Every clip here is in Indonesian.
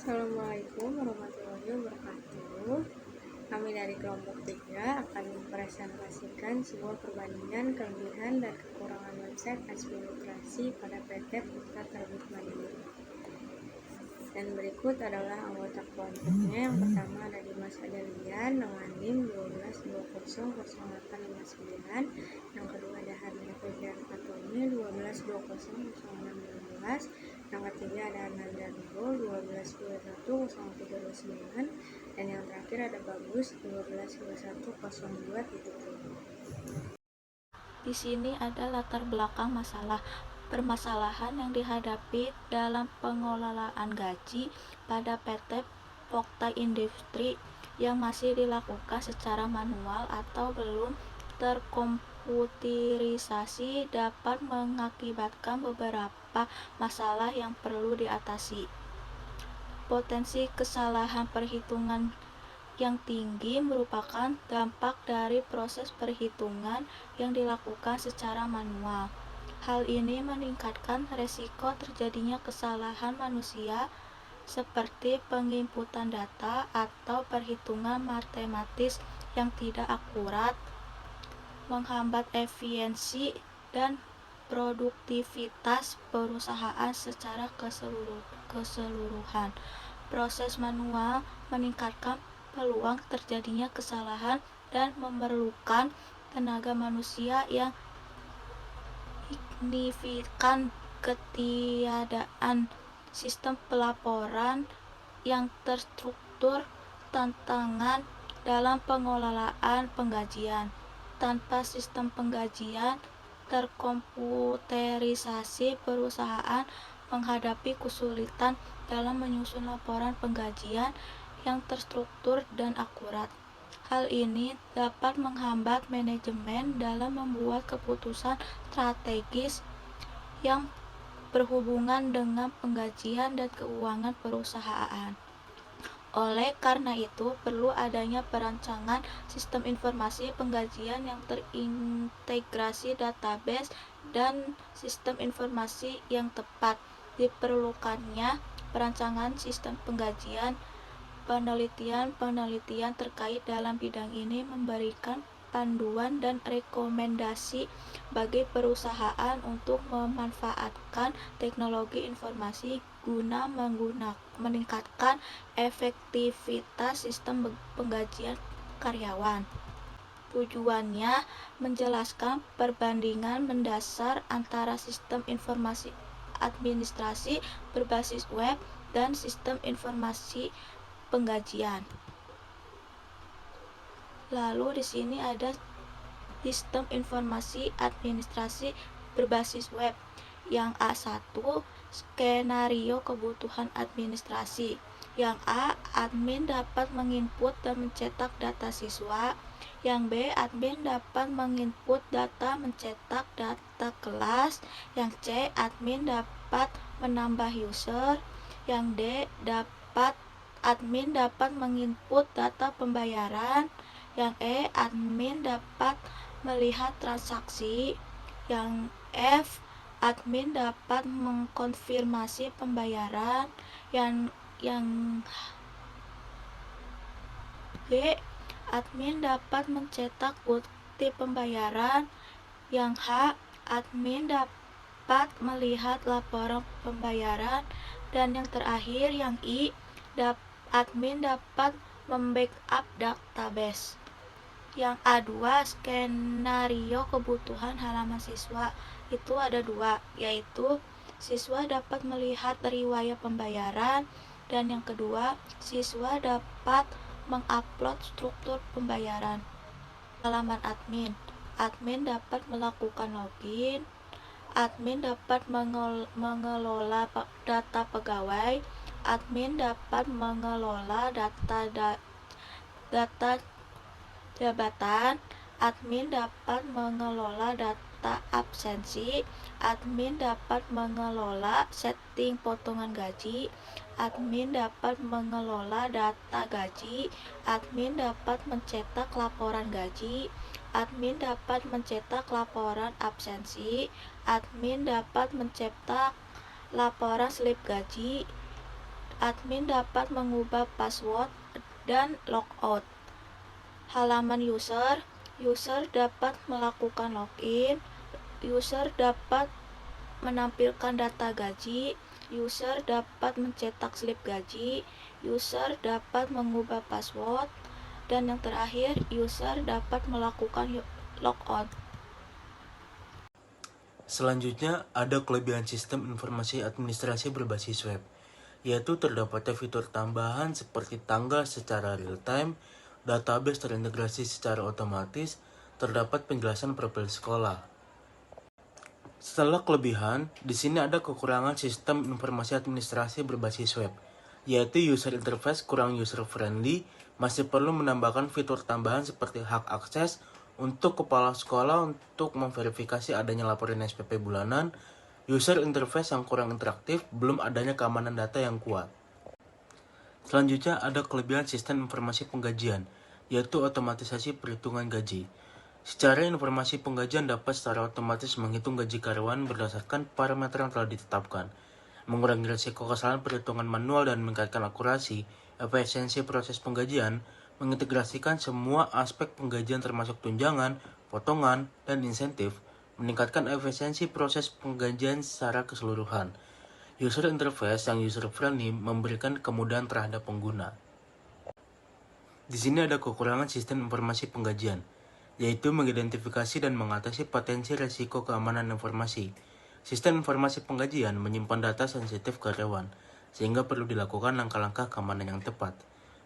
Assalamualaikum warahmatullahi wabarakatuh. Kami dari kelompok 3 akan mempresentasikan sebuah perbandingan kelebihan dan kekurangan website administrasi pada PT Pusat Terbit Mandiri. Dan berikut adalah anggota kelompoknya. Yang pertama ada Dimas Adelian dengan NIM 12200859. Yang kedua ada Harmina Febrian Fatoni 12200616. Yang ketiga ada Arnanda Rigo 12210329. Dan yang terakhir ada Bagus 122102. Di sini ada latar belakang masalah. Permasalahan yang dihadapi dalam pengelolaan gaji pada PT Pokta Industri yang masih dilakukan secara manual atau belum terkomputerisasi dapat mengakibatkan beberapa masalah yang perlu diatasi. Potensi kesalahan perhitungan yang tinggi merupakan dampak dari proses perhitungan yang dilakukan secara manual. Hal ini meningkatkan resiko terjadinya kesalahan manusia seperti penginputan data atau perhitungan matematis yang tidak akurat, menghambat efisiensi dan produktivitas perusahaan secara keseluruhan. Proses manual meningkatkan peluang terjadinya kesalahan dan memerlukan tenaga manusia yang signifikan. Ketiadaan sistem pelaporan yang terstruktur tantangan dalam pengelolaan penggajian. Tanpa sistem penggajian terkomputerisasi, perusahaan menghadapi kesulitan dalam menyusun laporan penggajian yang terstruktur dan akurat. Hal ini dapat menghambat manajemen dalam membuat keputusan strategis yang berhubungan dengan penggajian dan keuangan perusahaan. Oleh karena itu, perlu adanya perancangan sistem informasi penggajian yang terintegrasi database dan sistem informasi yang tepat. Diperlukannya perancangan sistem penggajian. Penelitian terkait dalam bidang ini memberikan panduan dan rekomendasi bagi perusahaan untuk memanfaatkan teknologi informasi guna meningkatkan efektivitas sistem penggajian karyawan. Tujuannya menjelaskan perbandingan mendasar antara sistem informasi administrasi berbasis web dan sistem informasi penggajian. Lalu di sini ada sistem informasi administrasi berbasis web. Yang A1, skenario kebutuhan administrasi. Yang A, admin dapat menginput dan mencetak data siswa. Yang B, admin dapat menginput data mencetak data kelas. Yang C, admin dapat menambah user. Yang D, admin dapat menginput data pembayaran. Yang E, admin dapat melihat transaksi. Yang F, admin dapat mengkonfirmasi pembayaran. Yang G, admin dapat mencetak bukti pembayaran. Yang H, admin dapat melihat laporan pembayaran. Dan yang terakhir, yang I, admin dapat membackup database. Yang A2, skenario kebutuhan halaman siswa. Itu ada dua, yaitu siswa dapat melihat riwayat pembayaran, dan yang kedua, siswa dapat mengupload struktur pembayaran. Halaman admin. Admin dapat melakukan login. Admin dapat mengelola data pegawai. Admin dapat mengelola data jabatan. Admin dapat mengelola data absensi. Admin dapat mengelola setting potongan gaji. Admin dapat mengelola data gaji. Admin dapat mencetak laporan gaji. Admin dapat mencetak laporan absensi. Admin dapat mencetak laporan slip gaji. Admin dapat mengubah password dan logout. Halaman user, user dapat melakukan login, user dapat menampilkan data gaji, user dapat mencetak slip gaji, user dapat mengubah password, dan yang terakhir, user dapat melakukan logout. Selanjutnya, ada kelebihan sistem informasi administrasi berbasis web, yaitu terdapatnya fitur tambahan seperti tanggal secara real-time, database terintegrasi secara otomatis, terdapat penjelasan profil sekolah. Setelah kelebihan, di sini ada kekurangan sistem informasi administrasi berbasis web, yaitu user interface kurang user-friendly, masih perlu menambahkan fitur tambahan seperti hak akses untuk kepala sekolah untuk memverifikasi adanya laporan SPP bulanan, user interface yang kurang interaktif, belum adanya keamanan data yang kuat. Selanjutnya ada kelebihan sistem informasi penggajian, yaitu otomatisasi perhitungan gaji. Secara informasi penggajian dapat secara otomatis menghitung gaji karyawan berdasarkan parameter yang telah ditetapkan, mengurangi risiko kesalahan perhitungan manual dan meningkatkan akurasi, efisiensi proses penggajian, mengintegrasikan semua aspek penggajian termasuk tunjangan, potongan, dan insentif, meningkatkan efisiensi proses penggajian secara keseluruhan. User interface yang user-friendly memberikan kemudahan terhadap pengguna. Di sini ada kekurangan sistem informasi penggajian, yaitu mengidentifikasi dan mengatasi potensi risiko keamanan informasi. Sistem informasi penggajian menyimpan data sensitif karyawan, sehingga perlu dilakukan langkah-langkah keamanan yang tepat.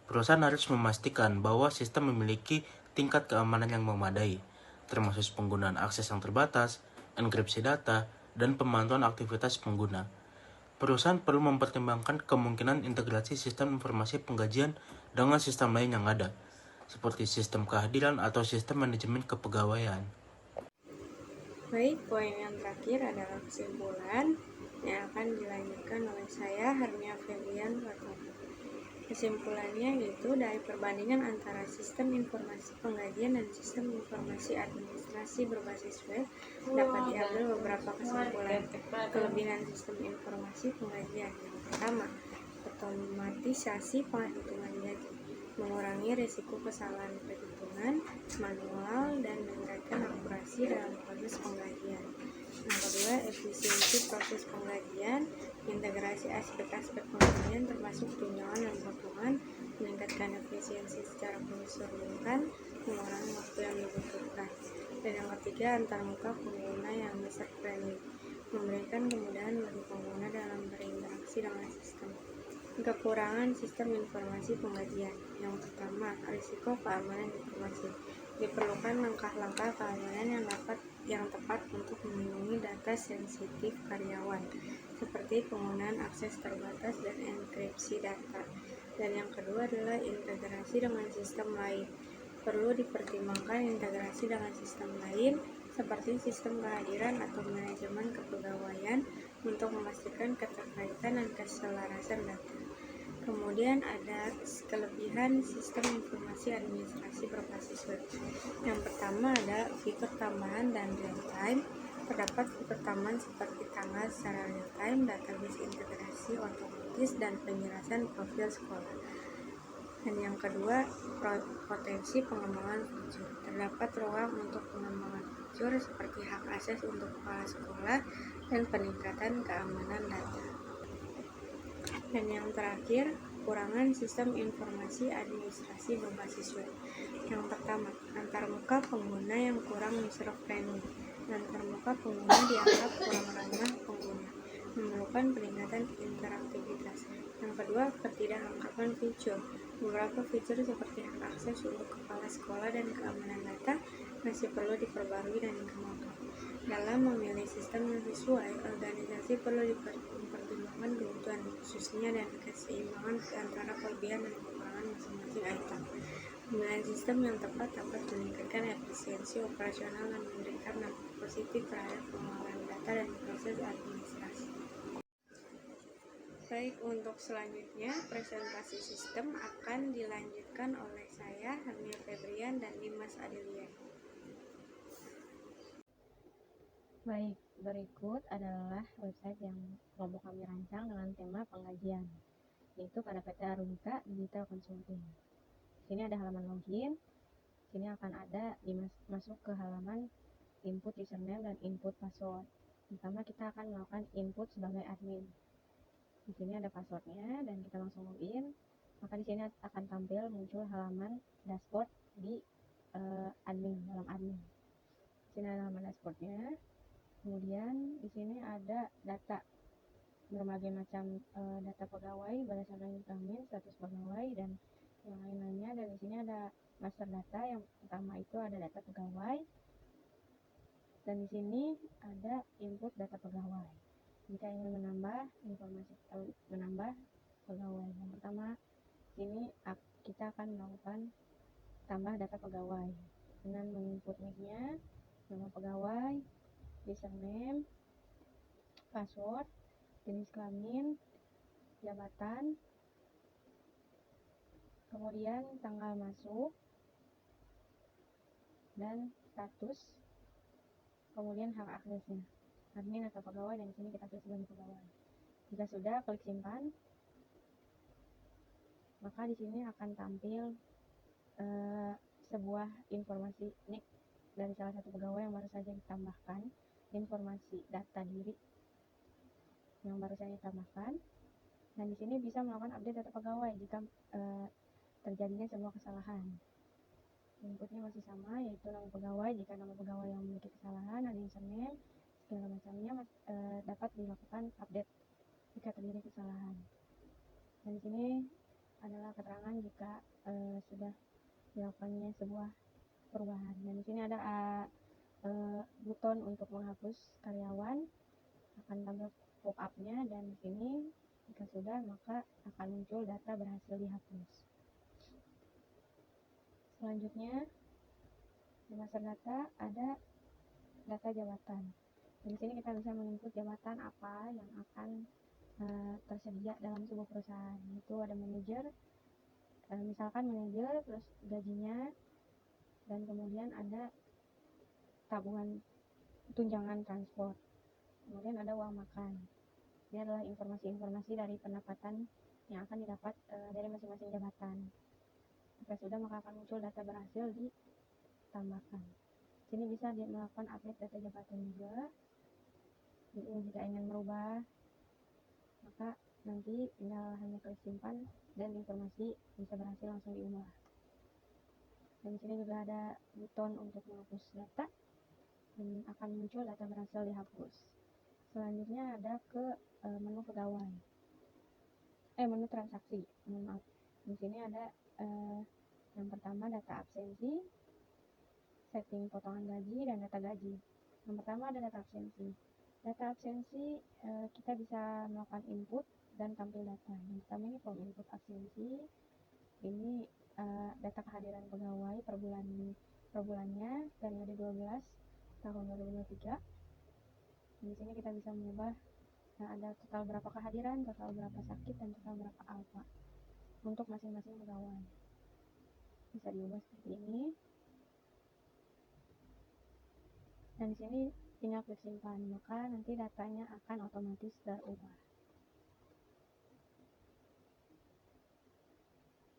Perusahaan harus memastikan bahwa sistem memiliki tingkat keamanan yang memadai, termasuk penggunaan akses yang terbatas, enkripsi data, dan pemantauan aktivitas pengguna. Perusahaan perlu mempertimbangkan kemungkinan integrasi sistem informasi penggajian dengan sistem lain yang ada, seperti sistem kehadiran atau sistem manajemen kepegawaian. Baik, poin yang terakhir adalah kesimpulan yang akan dilanjutkan oleh saya, Hernia Febrian Fatoni. Kesimpulannya yaitu dari perbandingan antara sistem informasi penggajian dan sistem informasi administrasi berbasis web dapat diambil beberapa kesimpulan. Kelebihan sistem informasi penggajian: yang pertama, otomatisasi penghitungan gaji, mengurangi risiko kesalahan perhitungan manual dan meningkatkan akurasi dalam proses penggajian. Yang kedua, efisiensi proses penggajian, integrasi aspek-aspek penggajian termasuk tunjangan dan potongan, meningkatkan efisiensi secara keseluruhan, mengurangi waktu yang dibutuhkan. Dan yang ketiga, antarmuka pengguna yang user friendly, memberikan kemudahan bagi pengguna dalam berinteraksi dengan sistem. Kekurangan sistem informasi penggajian: yang pertama, risiko keamanan informasi, diperlukan langkah-langkah keamanan yang tepat untuk melindungi data sensitif karyawan, seperti penggunaan akses terbatas dan enkripsi data. Dan yang kedua adalah integrasi dengan sistem lain, perlu dipertimbangkan integrasi dengan sistem lain seperti sistem kehadiran atau manajemen kepegawaian untuk memastikan keterkaitan dan keselarasan data. Kemudian ada kelebihan sistem informasi administrasi berbasis web. Yang pertama ada fitur tambahan dan real time. Terdapat fitur tambahan seperti tanggal secara real time, database integrasi otomatis, dan penjelasan profil sekolah. Dan yang kedua, potensi pengembangan fitur. Terdapat ruang untuk pengembangan fitur seperti hak akses untuk kepala sekolah dan peningkatan keamanan data. Dan yang terakhir, kekurangan sistem informasi administrasi berbasis web. Yang pertama, antarmuka pengguna yang kurang user friendly. Antarmuka pengguna dianggap kurang ramah pengguna, memerlukan peningkatan interaktivitas. Yang kedua, ketidaklengkapan fitur. Beberapa fitur seperti hak akses untuk kepala sekolah dan keamanan data masih perlu diperbarui dan dikembangkan. Dalam memilih sistem yang sesuai, organisasi perlu mempertimbangkan kebutuhan khususnya dan keseimbangan antara kelebihan dan kekurangan masing-masing item. Pemilihan sistem yang tepat dapat meningkatkan efisiensi operasional dan memberikan dampak positif terhadap pengelolaan data dan proses administrasi. Baik, untuk selanjutnya presentasi sistem akan dilanjutkan oleh saya, Hernia Febrian, dan Dimas Adilian. Baik, berikut adalah website yang kelompok kami rancang dengan tema penggajian. yaitu pada PT Arumika Digital Consulting. Sini ada halaman login. Sini akan ada masuk ke halaman input username dan input password. Pertama kita akan melakukan input sebagai admin. Di sini ada passwordnya dan kita langsung login. Maka di sini akan tampil muncul halaman dashboard di dalam admin. Di sini ada halaman dashboardnya. Kemudian di sini ada data berbagai macam data pegawai berdasarkan income, status pegawai dan yang lain-lainnya. Dan di sini ada master data. Yang pertama itu ada data pegawai. Dan di sini ada input data pegawai. Jika ingin menambah informasi menambah pegawai, yang pertama sini kita akan melakukan tambah data pegawai dengan menginput nicknya, nama pegawai, username, password, jenis kelamin, jabatan, kemudian tanggal masuk dan status, kemudian hak aksesnya, admin atau pegawai, dan di sini kita pilih sebagai pegawai. Jika sudah, klik simpan. Maka di sini akan tampil sebuah informasi nick dari salah satu pegawai yang baru saja ditambahkan, informasi data diri yang baru saja ditambahkan. Dan di sini bisa melakukan update data pegawai jika terjadinya sebuah kesalahan. Inputnya masih sama, yaitu nama pegawai. Jika nama pegawai yang memiliki kesalahan, ada username, segala macamnya dapat dilakukan update jika terjadi kesalahan. Dan di sini adalah keterangan jika sudah dilakukannya sebuah perubahan. Dan di sini ada buton untuk menghapus karyawan, akan tampil pop-up-nya, dan di sini jika sudah maka akan muncul data berhasil dihapus. Selanjutnya di master data ada data jabatan. Di sini kita bisa menginput jabatan apa yang akan tersedia dalam sebuah perusahaan. Itu ada manajer, misalkan manajer, terus gajinya, dan kemudian ada tabungan tunjangan transport, kemudian ada uang makan. Ini adalah informasi-informasi dari pendapatan yang akan didapat dari masing-masing jabatan. Jika sudah, maka akan muncul data berhasil ditambahkan. Sini bisa melakukan update data jabatan juga. Jadi jika ingin merubah, maka nanti tinggal hanya klik simpan dan informasi bisa berhasil langsung diubah. Dan di sini juga ada buton untuk menghapus data dan akan muncul data berhasil dihapus. Selanjutnya ada ke menu pegawai, menu transaksi. Maaf. Di sini ada yang pertama data absensi, setting potongan gaji, dan data gaji. Yang pertama ada data absensi. Data absensi kita bisa melakukan input dan tampil data. Yang pertama ini form input absensi. Ini data kehadiran pegawai per bulannya periode 12 tahun 2023. Di sini kita bisa mengubah ada total berapa kehadiran, total berapa sakit, dan total berapa alfa untuk masing-masing pegawai. Bisa diubah seperti ini. Dan di sini tinggal klik simpan, maka nanti datanya akan otomatis terubah.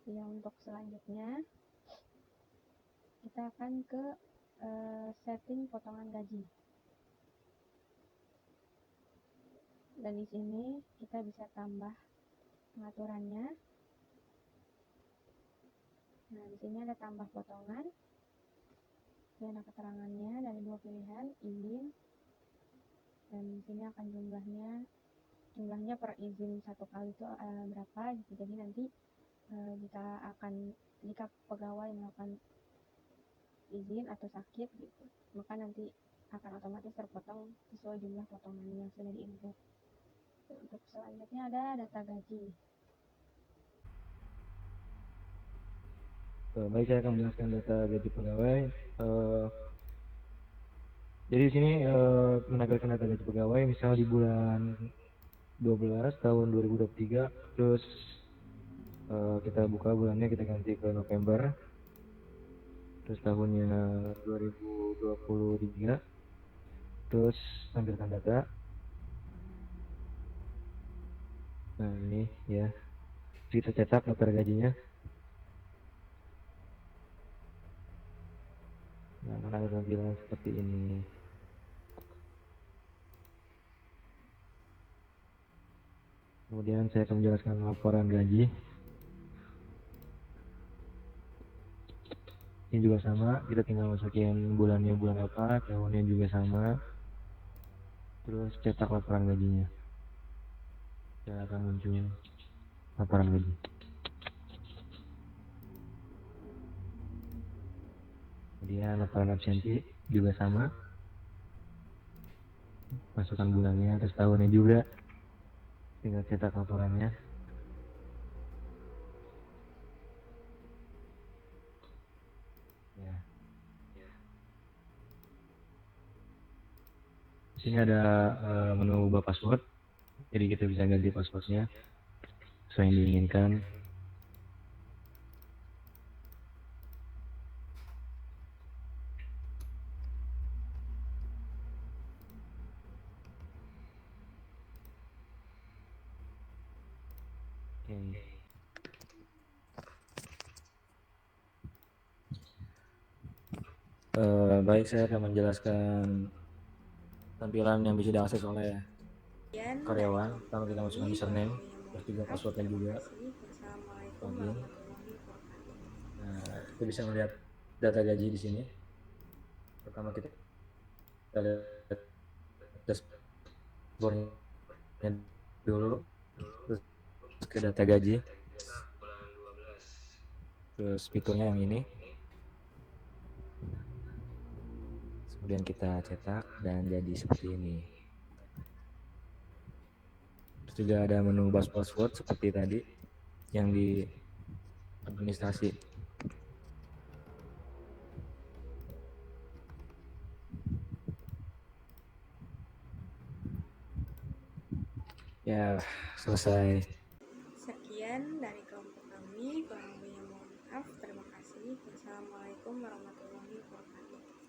Ya, untuk selanjutnya kita akan ke setting potongan gaji. Dan di sini kita bisa tambah pengaturannya. Nah, di sini ada tambah potongan. Ini ada keterangannya dari dua pilihan, izin, dan di sini akan jumlahnya per izin satu kali itu berapa gitu. Jadi nanti jika pegawai melakukan izin atau sakit gitu, maka nanti akan otomatis terpotong sesuai jumlah potongan yang sudah diinput. Untuk selanjutnya ada data gaji. Baik, saya akan menjelaskan data gaji pegawai. Jadi di sini menampilkan data gaji pegawai, misal di bulan 12 tahun 2023, terus kita buka bulannya, kita ganti ke November, terus tahunnya 2023, terus tampilkan data. Nah ini ya, Kita cetak daftar gajinya. Nah, akan ada tampilan seperti ini. Kemudian saya akan menjelaskan laporan gaji. Ini juga sama, kita tinggal masukin bulannya bulan apa, tahunnya juga sama. Terus cetak laporan gajinya. Ya akan muncul laporan gaji. Kemudian laporan absensi juga sama. Masukkan bulannya, terus tahunnya juga. Tinggal cetak laporannya. Ya. Di sini ada menu ubah password. Jadi kita bisa ganti passwordnya sesuai yang diinginkan. Oke. Baik, saya akan menjelaskan tampilan yang bisa diakses oleh Sekian dari karyawan. kelompok Pertama kita masukkan kami. username, Kurang lebihnya terus mohon juga maaf. passwordnya Terima juga, kasih. Wassalamualaikum login. warahmatullahi wabarakatuh. Nah, kita bisa melihat data gaji di sini. Pertama kita lihat dashboardnya dulu, terus ke data gaji, terus fiturnya yang ini. Kemudian kita cetak dan jadi seperti ini. Terus juga ada menu password seperti tadi yang di administrasi. Ya, selesai. Sekian dari kelompok kami. Kurang lebihnya mohon maaf. Terima kasih. Wassalamualaikum warahmatullahi wabarakatuh.